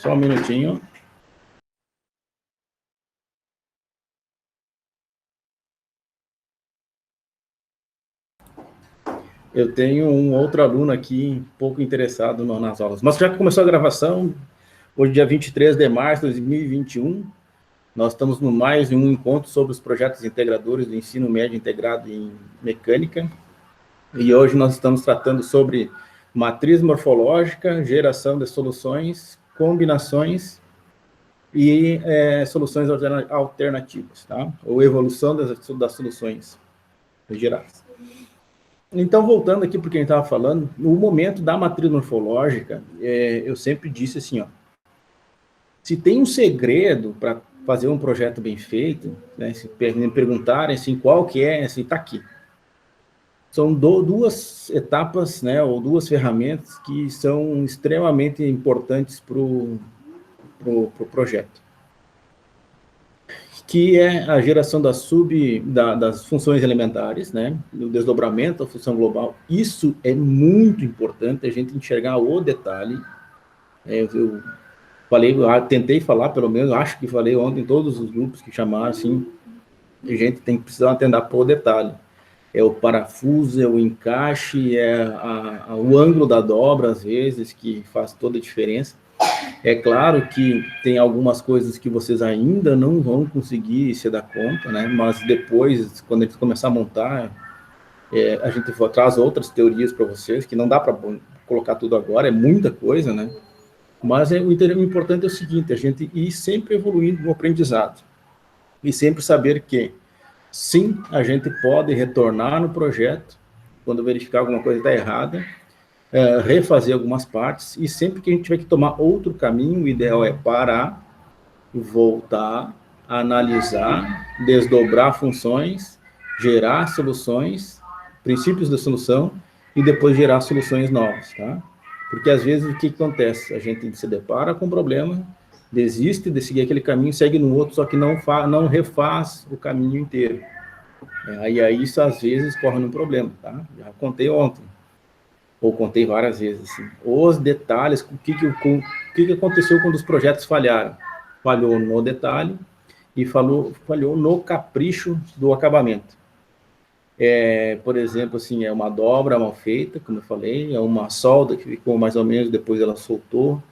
Só um minutinho. Eu tenho um outro aluno aqui, um pouco interessado nas aulas. Mas já começou a gravação, hoje dia 23 de março de 2021, nós estamos no mais um encontro sobre os projetos integradores do ensino médio integrado em mecânica, e hoje nós estamos tratando sobre matriz morfológica, geração de soluções, combinações e soluções alternativas, tá? Ou evolução das soluções geradas. Então, voltando aqui para o que a gente estava falando, no momento da matriz morfológica, eu sempre disse assim, ó, se tem um segredo para fazer um projeto bem feito, né, se me perguntarem assim, qual que é, assim, está aqui. São duas etapas, né, ou duas ferramentas que são extremamente importantes para o projeto, que é a geração das funções elementares, né, o desdobramento da função global. Isso é muito importante, a gente enxergar o detalhe. Eu tentei falar, pelo menos, acho que falei ontem em todos os grupos que chamaram, assim, a gente tem que precisar atender por detalhe. É o parafuso, é o encaixe, é o ângulo da dobra, às vezes, que faz toda a diferença. É claro que tem algumas coisas que vocês ainda não vão conseguir se dar conta, né? Mas depois, quando a gente começar a montar, a gente traz outras teorias para vocês, que não dá para colocar tudo agora, é muita coisa, né? Mas o importante é o seguinte, a gente ir sempre evoluindo no aprendizado. E sempre saber que, sim, a gente pode retornar no projeto, quando verificar alguma coisa está errada, refazer algumas partes, e sempre que a gente tiver que tomar outro caminho, o ideal é parar, voltar, analisar, desdobrar funções, gerar soluções, princípios da solução, e depois gerar soluções novas, tá? Porque às vezes o que acontece? A gente se depara com um problema, desiste de seguir aquele caminho, segue no outro, só que não refaz o caminho inteiro. Aí isso às vezes corre num problema, tá? Já contei ontem, ou contei várias vezes, assim, os detalhes, o que aconteceu quando os projetos falharam. Falhou no detalhe e falhou no capricho do acabamento. Por exemplo, assim, é uma dobra mal feita, como eu falei, é uma solda que ficou mais ou menos, depois ela soltou,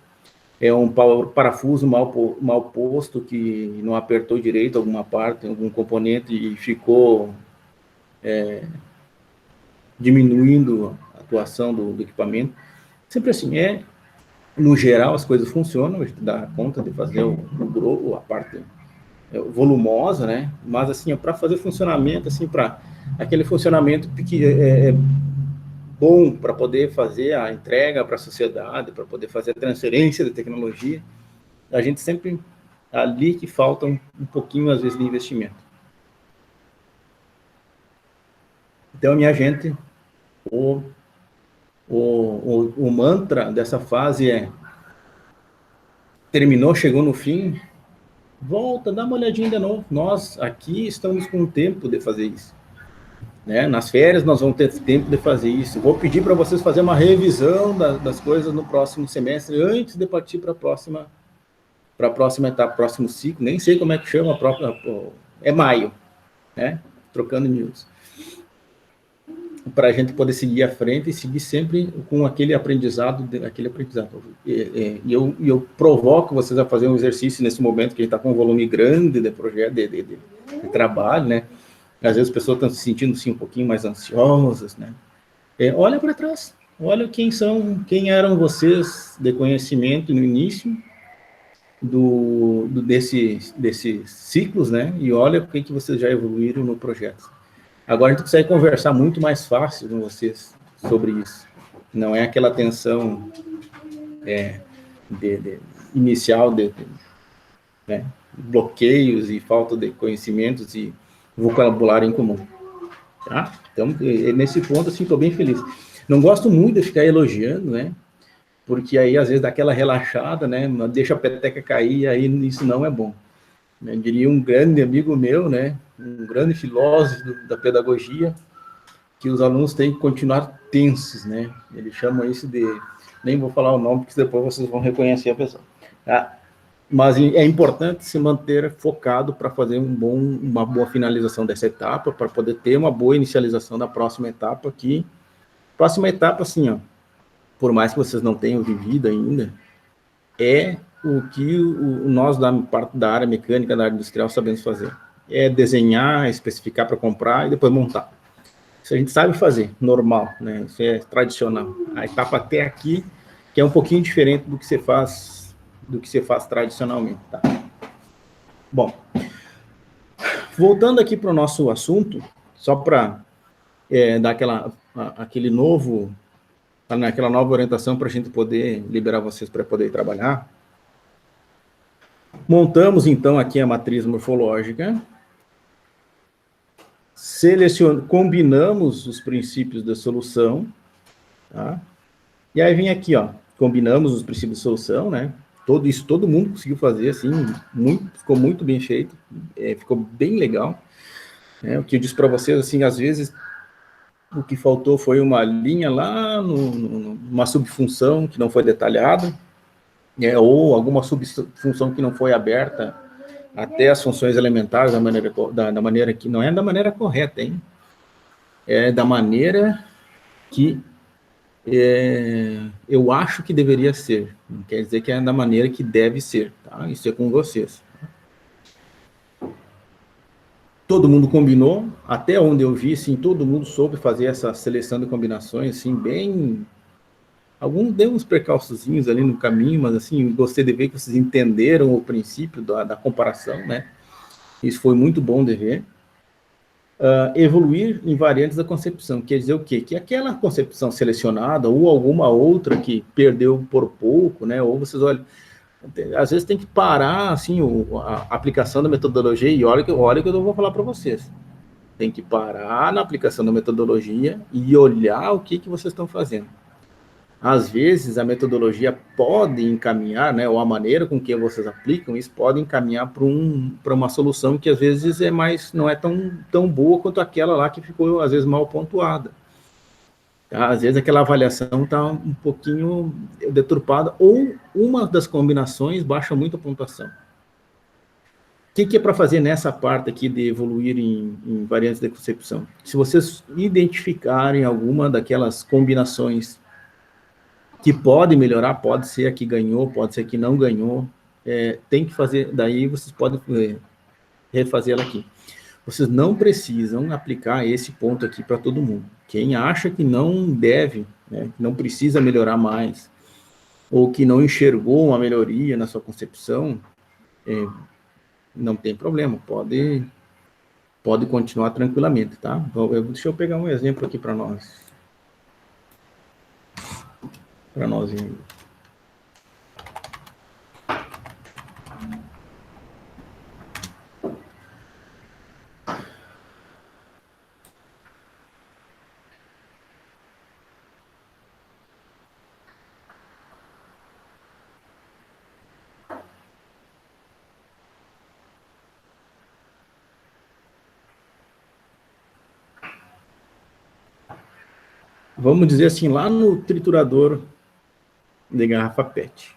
é um parafuso mal posto, que não apertou direito alguma parte, algum componente, e ficou diminuindo a atuação do equipamento. Sempre assim, no geral as coisas funcionam, a gente dá conta de fazer a parte volumosa, né? Mas assim, para fazer funcionamento, assim, para aquele funcionamento que é bom para poder fazer a entrega para a sociedade, para poder fazer a transferência de tecnologia, a gente sempre ali que falta um pouquinho, às vezes, de investimento. Então, minha gente, o mantra dessa fase terminou, chegou no fim, volta, dá uma olhadinha de novo. Nós aqui estamos com tempo de fazer isso, né? Nas férias nós vamos ter tempo de fazer isso. Vou pedir para vocês fazer uma revisão das coisas no próximo semestre, antes de partir para a próxima etapa, próximo ciclo. Nem sei como é que chama a própria... É maio, né? Trocando em miúdos. Para a gente poder seguir à frente e seguir sempre com aquele aprendizado. E eu provoco vocês a fazer um exercício nesse momento que a gente está com um volume grande de projeto, de trabalho, né? Às vezes as pessoas estão se sentindo assim, um pouquinho mais ansiosas, né? Olha para trás, olha quem eram vocês de conhecimento no início desses ciclos, né? E olha o que vocês já evoluíram no projeto. Agora a gente consegue conversar muito mais fácil com vocês sobre isso. Não é aquela tensão inicial né, bloqueios e falta de conhecimentos e vocabulário em comum. Tá? Então, nesse ponto, assim, estou bem feliz. Não gosto muito de ficar elogiando, né? Porque aí, às vezes, dá aquela relaxada, né? Deixa a peteca cair, aí isso não é bom. Eu diria um grande amigo meu, né? Um grande filósofo da pedagogia, que os alunos têm que continuar tensos, né? Ele chama isso de... Nem vou falar o nome, porque depois vocês vão reconhecer a pessoa. Tá? Mas é importante se manter focado para fazer uma boa finalização dessa etapa, para poder ter uma boa inicialização da próxima etapa aqui. Próxima etapa, assim, ó, por mais que vocês não tenham vivido ainda, é o que nós da parte da área mecânica, da área industrial, sabemos fazer. É desenhar, especificar para comprar e depois montar. Isso a gente sabe fazer, normal, né? Isso é tradicional. A etapa até aqui, que é um pouquinho diferente do que você faz tradicionalmente, tá? Bom, voltando aqui para o nosso assunto, só para dar aquela nova orientação para a gente poder liberar vocês para poder trabalhar. Montamos, então, aqui a matriz morfológica, combinamos os princípios da solução, tá? E aí vem aqui, ó, combinamos os princípios de solução, né? Todo mundo conseguiu fazer, assim, ficou muito bem feito, ficou bem legal. O que eu disse para vocês, assim, às vezes, o que faltou foi uma linha lá, numa subfunção que não foi detalhada, ou alguma subfunção que não foi aberta até as funções elementares da maneira que, não é da maneira correta, hein? É da maneira que eu acho que deveria ser. Não quer dizer que é da maneira que deve ser, tá? Isso é com vocês. Todo mundo combinou, até onde eu vi, assim, todo mundo soube fazer essa seleção de combinações, assim, bem... Alguns deu uns percalçozinhos ali no caminho, mas, assim, gostei de ver que vocês entenderam o princípio da comparação, né? Isso foi muito bom de ver. Evoluir em variantes da concepção, quer dizer o quê? Que aquela concepção selecionada, ou alguma outra que perdeu por pouco, né? Ou vocês olham, às vezes tem que parar, assim, a aplicação da metodologia, e olha que eu vou falar para vocês. Tem que parar na aplicação da metodologia e olhar o que vocês estão fazendo. Às vezes, a metodologia pode encaminhar, né, ou a maneira com que vocês aplicam, isso pode encaminhar para uma solução que, às vezes, não é tão boa quanto aquela lá que ficou, às vezes, mal pontuada. Tá? Às vezes, aquela avaliação está um pouquinho deturpada, ou uma das combinações baixa muito a pontuação. O que é para fazer nessa parte aqui de evoluir em variantes de concepção? Se vocês identificarem alguma daquelas combinações que pode melhorar, pode ser a que ganhou, pode ser a que não ganhou, tem que fazer, daí vocês podem refazer ela aqui. Vocês não precisam aplicar esse ponto aqui para todo mundo. Quem acha que não deve, né, que não precisa melhorar mais, ou que não enxergou uma melhoria na sua concepção, não tem problema, pode continuar tranquilamente, tá? Deixa eu pegar um exemplo aqui para nós. Vamos dizer assim, lá no triturador de garrafa PET.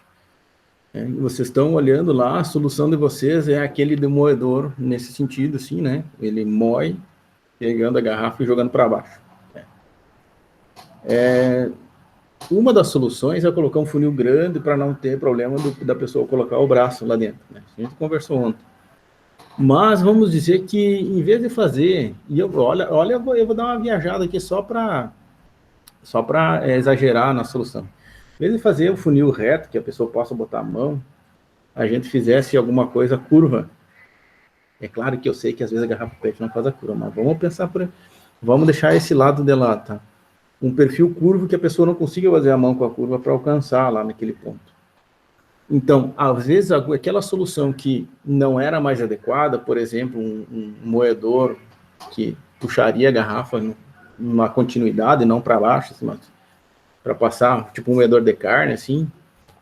Vocês estão olhando lá, a solução de vocês é aquele de moedor, nesse sentido, assim, né? Ele moe, pegando a garrafa e jogando para baixo. Uma das soluções é colocar um funil grande para não ter problema da pessoa colocar o braço lá dentro, né? A gente conversou ontem. Mas vamos dizer que, em vez de fazer... E eu vou dar uma viajada aqui só para exagerar na solução. Em vez de fazer o funil reto, que a pessoa possa botar a mão, a gente fizesse alguma coisa curva. É claro que eu sei que às vezes a garrafa PET não faz a curva, mas vamos deixar esse lado de lá, tá? Um perfil curvo que a pessoa não consiga fazer a mão com a curva para alcançar lá naquele ponto. Então, às vezes, aquela solução que não era mais adequada, por exemplo, um moedor que puxaria a garrafa numa continuidade, não para baixo, assim, mas para passar, tipo um moedor de carne, assim,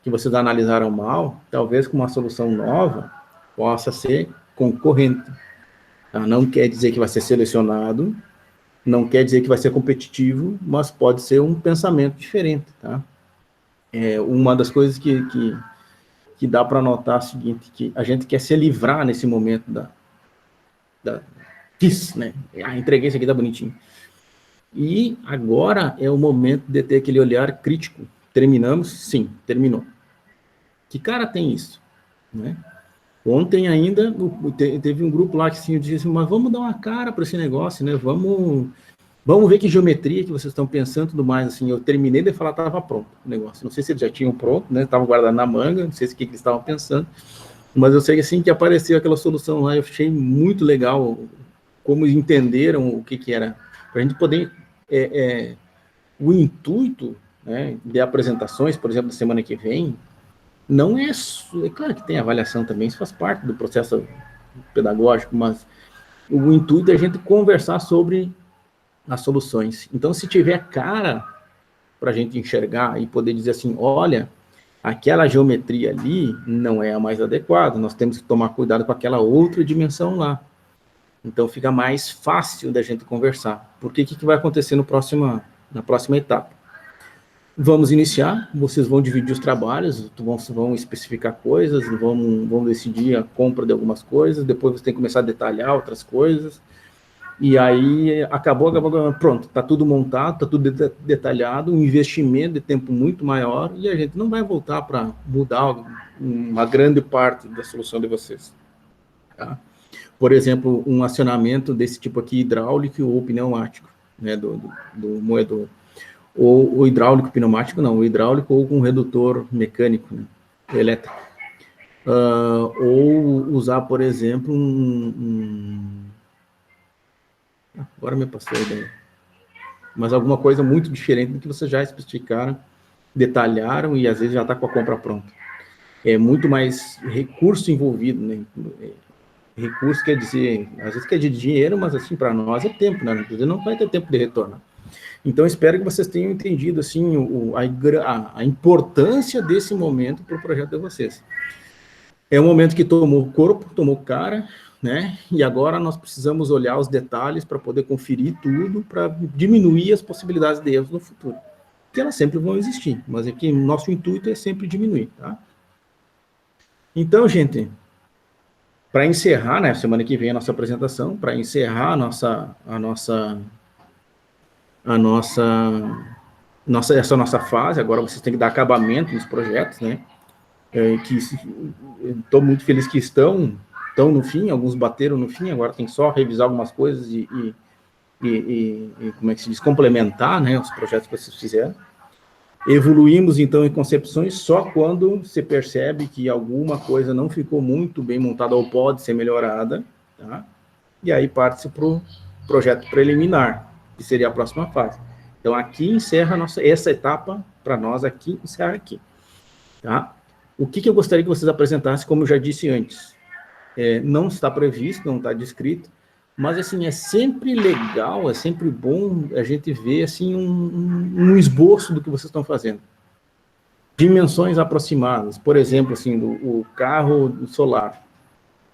que vocês analisaram mal, talvez com uma solução nova possa ser concorrente. Tá? Não quer dizer que vai ser selecionado, não quer dizer que vai ser competitivo, mas pode ser um pensamento diferente, tá? Uma das coisas que que dá para notar o seguinte, que a gente quer se livrar nesse momento da fiz, né? Ah, entreguei isso aqui, tá bonitinho. E agora é o momento de ter aquele olhar crítico. Terminamos? Sim, terminou. Que cara tem isso, né? Ontem ainda teve um grupo lá que assim, disse assim, mas vamos dar uma cara para esse negócio, né? Vamos ver que geometria que vocês estão pensando e tudo mais. Assim, eu terminei de falar, estava pronto o negócio. Não sei se eles já tinham pronto, né? Estavam guardando na manga, não sei se o que eles estavam pensando. Mas eu sei assim, que apareceu aquela solução lá, eu achei muito legal como entenderam o que era. Para a gente poder... o intuito, né, de apresentações, por exemplo, da semana que vem, não é... É claro que tem avaliação também, isso faz parte do processo pedagógico, mas o intuito é a gente conversar sobre as soluções. Então, se tiver cara para a gente enxergar e poder dizer assim, olha, aquela geometria ali não é a mais adequada, nós temos que tomar cuidado com aquela outra dimensão lá. Então, fica mais fácil da gente conversar. Porque o que vai acontecer na próxima etapa? Vamos iniciar, vocês vão dividir os trabalhos, vão especificar coisas, vão decidir a compra de algumas coisas, depois você tem que começar a detalhar outras coisas, e aí acabou, pronto, está tudo montado, está tudo detalhado, um investimento de tempo muito maior, e a gente não vai voltar para mudar uma grande parte da solução de vocês. Tá? Por exemplo, um acionamento desse tipo aqui, hidráulico ou pneumático, né, do moedor. Ou o hidráulico pneumático, não, o hidráulico ou com redutor mecânico, né, elétrico. Ou usar, por exemplo, agora me passou a ideia. Mas alguma coisa muito diferente do que vocês já especificaram, detalharam e às vezes já está com a compra pronta. É muito mais recurso envolvido, né? Recurso quer dizer, às vezes quer dizer dinheiro, mas assim, para nós é tempo, né? Você não vai ter tempo de retorno. Então, espero que vocês tenham entendido, assim, a importância desse momento para o projeto de vocês. É um momento que tomou corpo, tomou cara, né? E agora nós precisamos olhar os detalhes para poder conferir tudo, para diminuir as possibilidades de erros no futuro. Porque elas sempre vão existir, mas aqui nosso intuito é sempre diminuir, tá? Então, gente, para encerrar, né, semana que vem a nossa apresentação, para encerrar essa nossa fase, agora vocês têm que dar acabamento nos projetos, né? Estou muito feliz que estão no fim, alguns bateram no fim, agora tem só revisar algumas coisas e como é que se diz, complementar, né, os projetos que vocês fizeram. Evoluímos, então, em concepções só quando você percebe que alguma coisa não ficou muito bem montada ou pode ser melhorada, tá? E aí parte-se para o projeto preliminar, que seria a próxima fase. Então, aqui encerra essa etapa, para nós aqui, encerra aqui, tá? O que eu gostaria que vocês apresentassem, como eu já disse antes, não está previsto, não está descrito, mas, assim, é sempre legal, é sempre bom a gente ver, assim, um esboço do que vocês estão fazendo. Dimensões aproximadas, por exemplo, assim, o carro solar.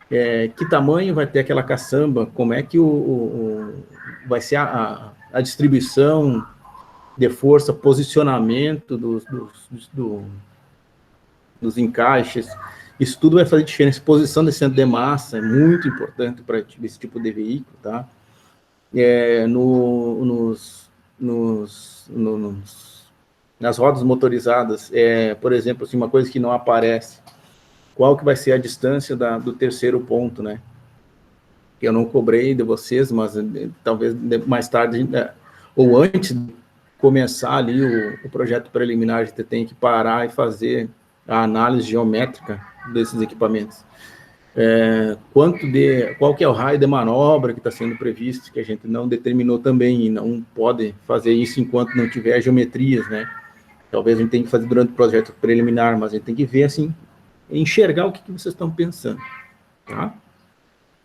Que tamanho vai ter aquela caçamba? Como é que vai ser a distribuição de força, posicionamento dos encaixes? Isso tudo vai fazer diferença. Posição de centro de massa é muito importante para esse tipo de veículo, tá? Nas rodas motorizadas, por exemplo, assim, uma coisa que não aparece, qual que vai ser a distância do terceiro ponto, né? Que eu não cobrei de vocês, mas talvez mais tarde, ou antes de começar ali o projeto preliminar, a gente tem que parar e fazer a análise geométrica desses equipamentos. Qual que é o raio de manobra que está sendo previsto, que a gente não determinou também, e não pode fazer isso enquanto não tiver geometrias, né? Talvez a gente tenha que fazer durante o projeto preliminar, mas a gente tem que ver, assim, enxergar o que vocês estão pensando, tá?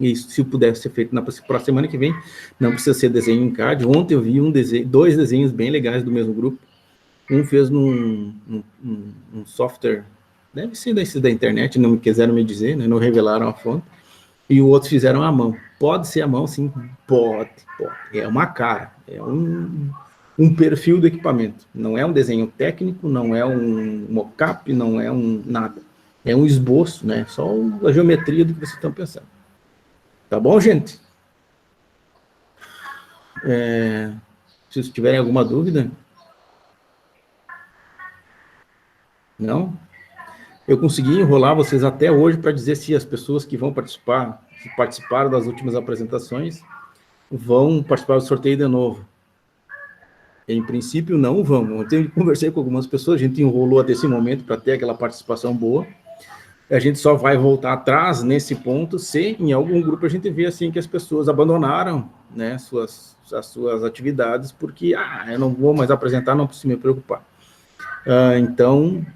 Isso, se pudesse ser feito para a semana que vem, não precisa ser desenho em CAD. Ontem eu vi dois desenhos bem legais do mesmo grupo. Um fez num software, deve ser desses da internet, não quiseram me dizer, né, não revelaram a fonte, e o outro fizeram à mão. Pode ser à mão, sim, pode. É uma cara, é um perfil do equipamento. Não é um desenho técnico, não é um mockup, não é nada. É um esboço, né? Só a geometria do que vocês estão pensando. Tá bom, gente? Se vocês tiverem alguma dúvida... Não? Eu consegui enrolar vocês até hoje para dizer se as pessoas que vão participar, que participaram das últimas apresentações, vão participar do sorteio de novo. Em princípio, não vão. Ontem eu conversei com algumas pessoas, a gente enrolou até esse momento para ter aquela participação boa. A gente só vai voltar atrás nesse ponto se em algum grupo a gente vê assim que as pessoas abandonaram, né, as suas atividades porque eu não vou mais apresentar, não preciso me preocupar. Então,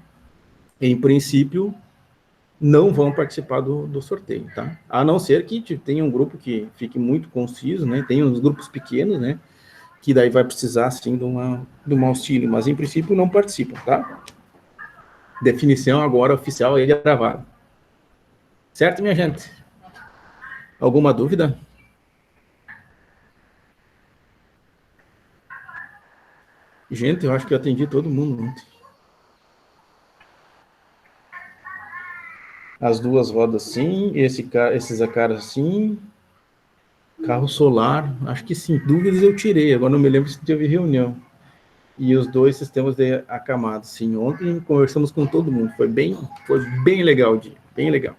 em princípio, não vão participar do sorteio, tá? A não ser que tenha um grupo que fique muito conciso, né? Tem uns grupos pequenos, né? Que daí vai precisar, sim, de um auxílio, mas em princípio não participam, tá? Definição agora oficial aí gravada. Certo, minha gente? Alguma dúvida? Gente, eu acho que eu atendi todo mundo ontem. As duas rodas, sim. Esses caras, sim. Carro solar, acho que sim. Dúvidas eu tirei, agora não me lembro se teve reunião. E os dois sistemas de acamados, sim. Ontem conversamos com todo mundo, foi bem legal o dia, bem legal.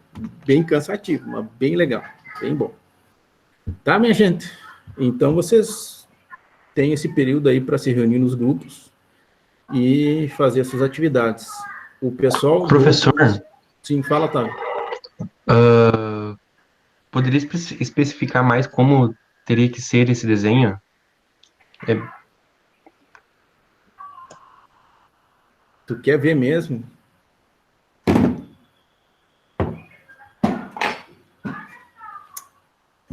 Bem cansativo, mas bem legal, bem bom. Tá, minha gente? Então, vocês têm esse período aí para se reunir nos grupos e fazer essas atividades. O pessoal... Professor, sim, fala, tá? Poderia especificar mais como teria que ser esse desenho? Tu quer ver mesmo?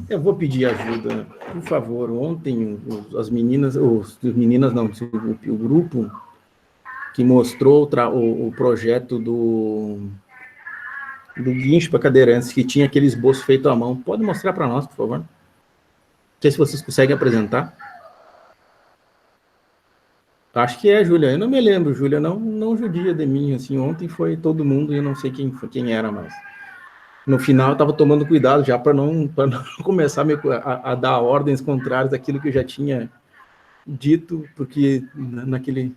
Eu vou pedir ajuda, por favor. Ontem, as meninas, não, o grupo que mostrou o projeto do guincho para cadeirantes, que tinha aquele esboço feito à mão. Pode mostrar para nós, por favor? Não sei se vocês conseguem apresentar. Acho que é, Júlia. Eu não me lembro, Júlia. Não judia de mim. Assim, ontem foi todo mundo e eu não sei quem era mais. No final, eu estava tomando cuidado já para não começar a dar ordens contrárias daquilo que eu já tinha dito, porque naquele...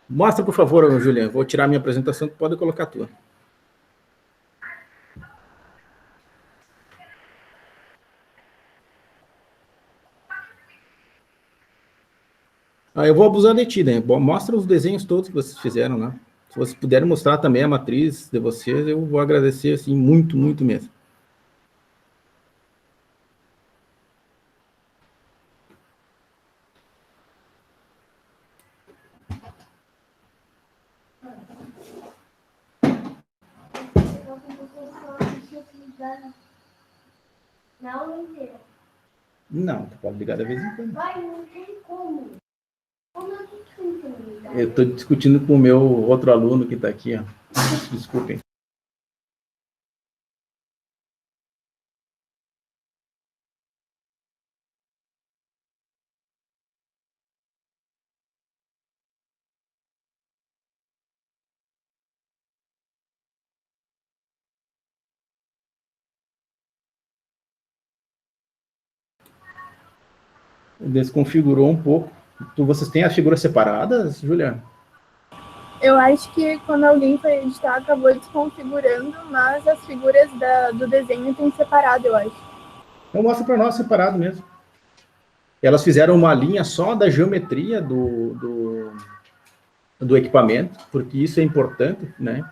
Mostra, por favor, Juliana. Vou tirar minha apresentação, tu pode colocar a tua. Eu vou abusar de ti, né? Mostra os desenhos todos que vocês fizeram lá. Se vocês puderem mostrar também a matriz de vocês, eu vou agradecer, assim, muito, muito mesmo. Não inteira. Não, tu pode ligar de vez em quando. Vai, não tem como. Como eu tô tentando ligar? Eu estou discutindo com o meu outro aluno que está aqui, ó. Desculpem. Desconfigurou um pouco. Vocês têm as figuras separadas, Juliana? Eu acho que quando alguém foi editar, acabou desconfigurando, mas as figuras do desenho tem separado, eu acho. Então mostra para nós separado mesmo. Elas fizeram uma linha só da geometria do equipamento, porque isso é importante, né?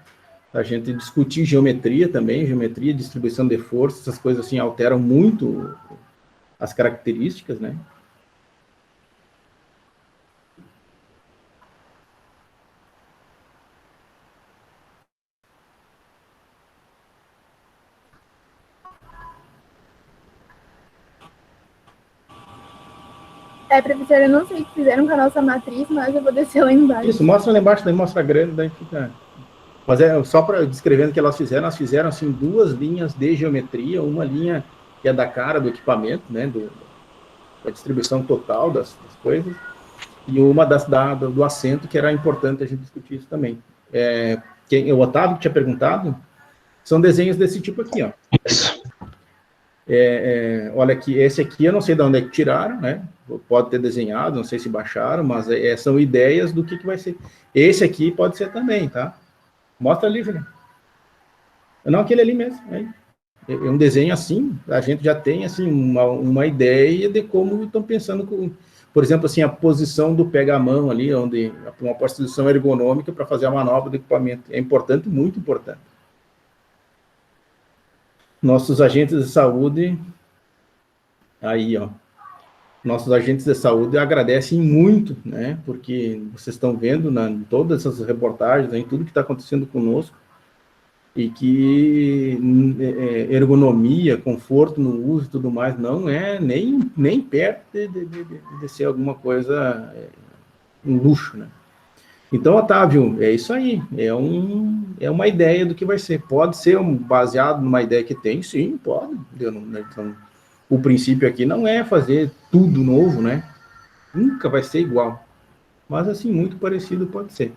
A gente discutir geometria também, geometria, distribuição de força, essas coisas assim alteram muito as características, né? Professora, eu não sei o que fizeram com a nossa matriz, mas eu vou descer lá embaixo. Isso, mostra lá embaixo, daí mostra grande, daí fica... Mas só para descrevendo o que elas fizeram assim duas linhas de geometria, uma linha que é da cara do equipamento, né, da distribuição total das coisas, e uma do assento, que era importante a gente discutir isso também. o Otávio que tinha perguntado, são desenhos desse tipo aqui, ó. Isso. Olha aqui, esse aqui eu não sei de onde é que tiraram, né? Pode ter desenhado, não sei se baixaram, mas são ideias do que vai ser. Esse aqui pode ser também, tá? Mostra ali, Juliano. Não, aquele ali mesmo. É um desenho assim, a gente já tem assim, uma ideia de como estão pensando, por exemplo, assim, a posição do pega-mão ali, onde uma posição ergonômica para fazer a manobra do equipamento. É importante, muito importante. Nossos agentes de saúde, aí, ó, nossos agentes de saúde agradecem muito, né, porque vocês estão vendo em todas essas reportagens, em tudo que está acontecendo conosco, e que ergonomia, conforto no uso e tudo mais, não é nem perto de ser alguma coisa, um luxo, né. Então, Otávio, é isso aí, é uma ideia do que vai ser. Pode ser baseado numa ideia que tem, sim, pode. Então, o princípio aqui não é fazer tudo novo, né? Nunca vai ser igual. Mas, assim, muito parecido pode ser.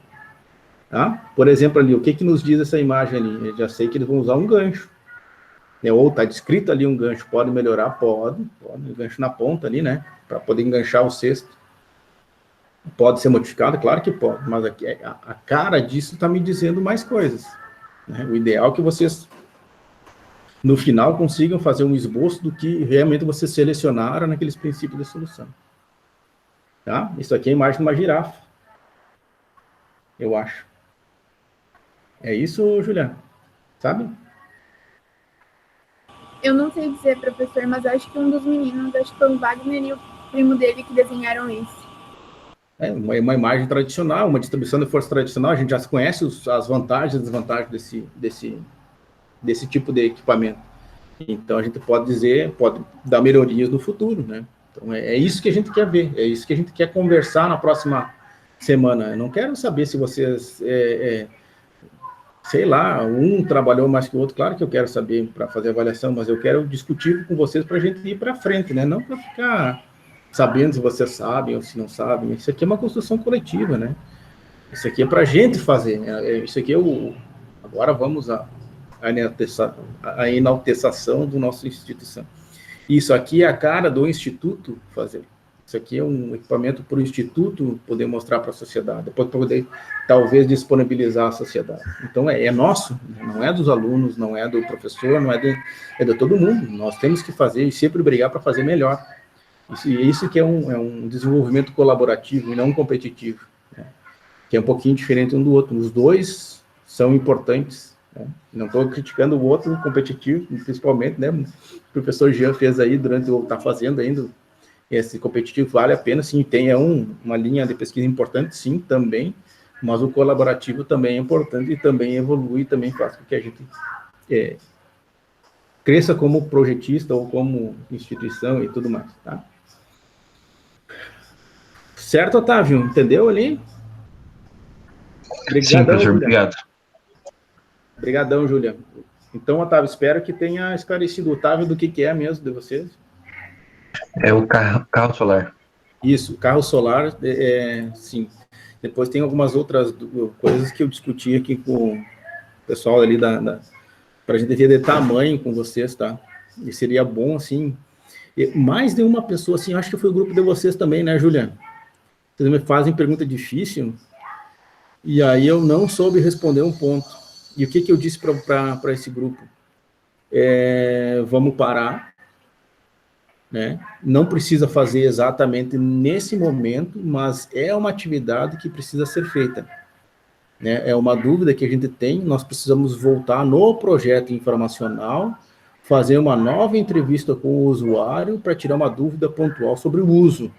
Tá? Por exemplo, ali, o que nos diz essa imagem ali? Eu já sei que eles vão usar um gancho. Ou está descrito ali um gancho. Pode melhorar? Pode. Um gancho na ponta ali, né? Para poder enganchar o cesto. Pode ser modificado? Claro que pode, mas aqui, a cara disso está me dizendo mais coisas, né? O ideal é que vocês, no final, consigam fazer um esboço do que realmente vocês selecionaram naqueles princípios de solução. Tá? Isso aqui é a imagem de uma girafa, eu acho. É isso, Juliana? Sabe? Eu não sei dizer, professor, mas acho que um dos meninos, acho que foi o Wagner e o primo dele que desenharam isso. É uma imagem tradicional, uma distribuição de força tradicional, a gente já conhece as vantagens e desvantagens desse tipo de equipamento. Então, a gente pode dizer, pode dar melhorias no futuro, né? Então, é isso que a gente quer ver, é isso que a gente quer conversar na próxima semana. Eu não quero saber se vocês, sei lá, um trabalhou mais que o outro, claro que eu quero saber para fazer avaliação, mas eu quero discutir com vocês para a gente ir para frente, né? Não para ficar sabendo se vocês sabem ou se não sabem. Isso aqui é uma construção coletiva, né? Isso aqui é para a gente fazer, né? Isso aqui agora vamos a enalteçação do nosso instituição. Isso aqui é a cara do Instituto fazer. Isso aqui é um equipamento para o Instituto poder mostrar para a sociedade, depois poder, talvez, disponibilizar à sociedade. Então, é nosso, não é dos alunos, não é do professor, não é de todo mundo. Nós temos que fazer e sempre brigar para fazer melhor. Isso que é um desenvolvimento colaborativo e não competitivo, né? Que é um pouquinho diferente um do outro. Os dois são importantes, né? Não estou criticando o outro competitivo, principalmente, né? O professor Jean fez aí está fazendo ainda esse competitivo, vale a pena, sim, tem uma linha de pesquisa importante, sim, também, mas o colaborativo também é importante e também evolui, também faz com que a gente cresça como projetista ou como instituição e tudo mais, tá? Certo, Otávio? Entendeu ali? Sim, professor, obrigado. Obrigadão, Júlia. Então, Otávio, espero que tenha esclarecido, Otávio, do que é mesmo de vocês. É o carro solar. Isso, carro solar, sim. Depois tem algumas outras coisas que eu discuti aqui com o pessoal ali para a gente ver de tamanho com vocês, tá? E seria bom, assim, mais de uma pessoa, assim, acho que foi o grupo de vocês também, né, Juliana? Vocês me fazem pergunta difícil, e aí eu não soube responder um ponto. E o que eu disse para esse grupo? Vamos parar, né? Não precisa fazer exatamente nesse momento, mas é uma atividade que precisa ser feita, né? É uma dúvida que a gente tem, nós precisamos voltar no projeto informacional, fazer uma nova entrevista com o usuário para tirar uma dúvida pontual sobre o uso.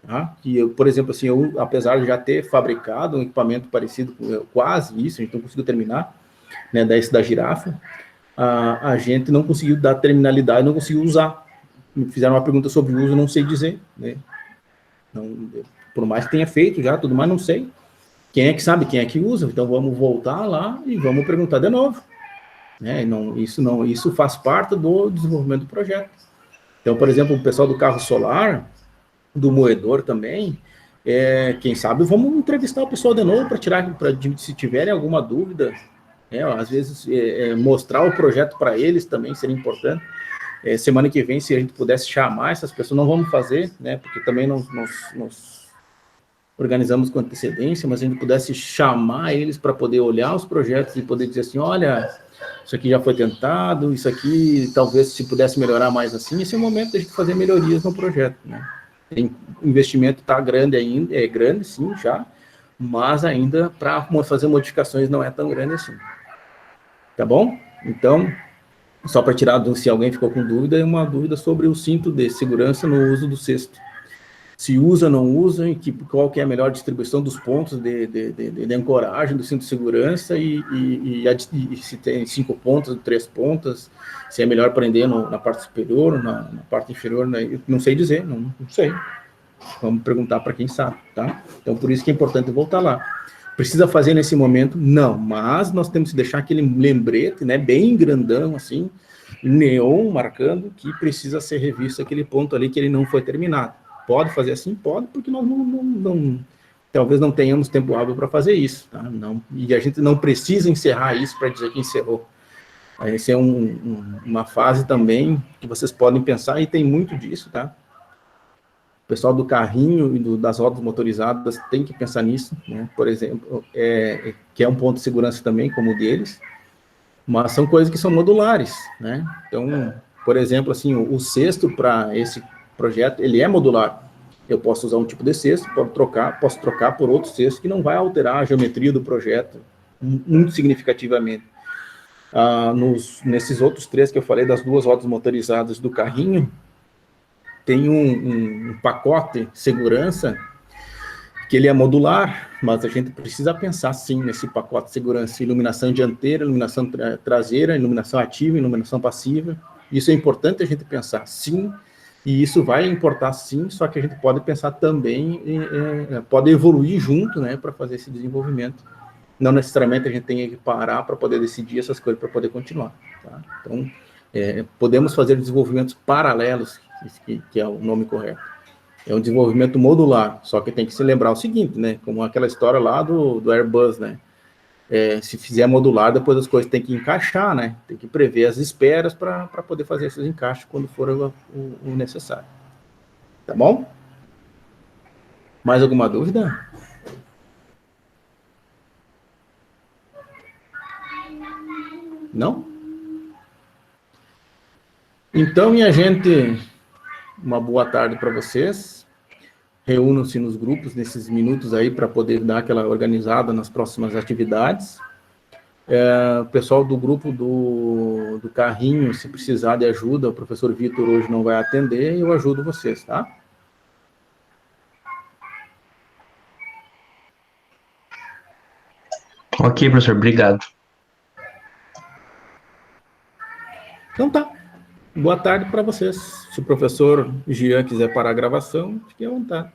Tá? Que eu, por exemplo, assim, apesar de já ter fabricado um equipamento parecido com quase isso, a gente não conseguiu terminar, né, da girafa, a gente não conseguiu dar terminalidade, não conseguiu usar. Me fizeram uma pergunta sobre o uso, não sei dizer, né? Não, por mais que tenha feito já, tudo mais, não sei. Quem é que sabe, quem é que usa? Então vamos voltar lá e vamos perguntar de novo. Né? Isso faz parte do desenvolvimento do projeto. Então, por exemplo, o pessoal do carro solar, do moedor também, quem sabe vamos entrevistar o pessoal de novo para tirar, se tiverem alguma dúvida, às vezes mostrar o projeto para eles também seria importante. Semana que vem, se a gente pudesse chamar essas pessoas, não vamos fazer, né, porque também nós organizamos com antecedência, mas a gente pudesse chamar eles para poder olhar os projetos e poder dizer assim, olha, isso aqui já foi tentado, isso aqui talvez se pudesse melhorar mais assim, esse é o momento da gente fazer melhorias no projeto, né? O investimento está grande ainda, é grande sim, já, mas ainda para fazer modificações não é tão grande assim. Tá bom? Então, só para tirar, se alguém ficou com dúvida, é uma dúvida sobre o cinto de segurança no uso do cesto. Se usa, não usa, e qual que é a melhor distribuição dos pontos de ancoragem do cinto de segurança e se tem 5 pontas, 3 pontas, se é melhor prender na parte superior, na parte inferior, né? Não sei dizer, não sei. Vamos perguntar para quem sabe, tá? Então, por isso que é importante voltar lá. Precisa fazer nesse momento? Não, mas nós temos que deixar aquele lembrete, né, bem grandão, assim, neon, marcando que precisa ser revisto aquele ponto ali que ele não foi terminado. Pode fazer assim? Pode, porque nós talvez não tenhamos tempo hábil para fazer isso, tá? E a gente não precisa encerrar isso para dizer que encerrou. Essa é uma fase também que vocês podem pensar, e tem muito disso, tá? O pessoal do carrinho e das rodas motorizadas tem que pensar nisso, né? Por exemplo, que é um ponto de segurança também, como o deles, mas são coisas que são modulares, né? Então, por exemplo, assim, o cesto para esse projeto, ele é modular. Eu posso usar um tipo de cesto, posso trocar por outro cesto que não vai alterar a geometria do projeto muito significativamente. Nesses outros 3 que eu falei, das 2 rodas motorizadas do carrinho, tem um pacote de segurança que ele é modular, mas a gente precisa pensar, sim, nesse pacote de segurança: iluminação dianteira, iluminação traseira, iluminação ativa, iluminação passiva. Isso é importante a gente pensar, sim, e isso vai importar, sim, só que a gente pode pensar também, pode evoluir junto, né, para fazer esse desenvolvimento. Não necessariamente a gente tem que parar para poder decidir essas coisas, para poder continuar, tá? Então, podemos fazer desenvolvimentos paralelos, que é o nome correto. É um desenvolvimento modular, só que tem que se lembrar o seguinte, né, como aquela história lá do Airbus, né, se fizer modular, depois as coisas têm que encaixar, né, tem que prever as esperas para poder fazer esses encaixes quando for o necessário. Tá bom? Mais alguma dúvida? Não? Então, minha gente, uma boa tarde para vocês. Reúnam-se nos grupos nesses minutos aí para poder dar aquela organizada nas próximas atividades. O pessoal do grupo do carrinho, se precisar de ajuda, o professor Vitor hoje não vai atender, eu ajudo vocês, tá? Ok, professor, obrigado. Então tá. Boa tarde para vocês. Se o professor Jean quiser parar a gravação, fique à vontade.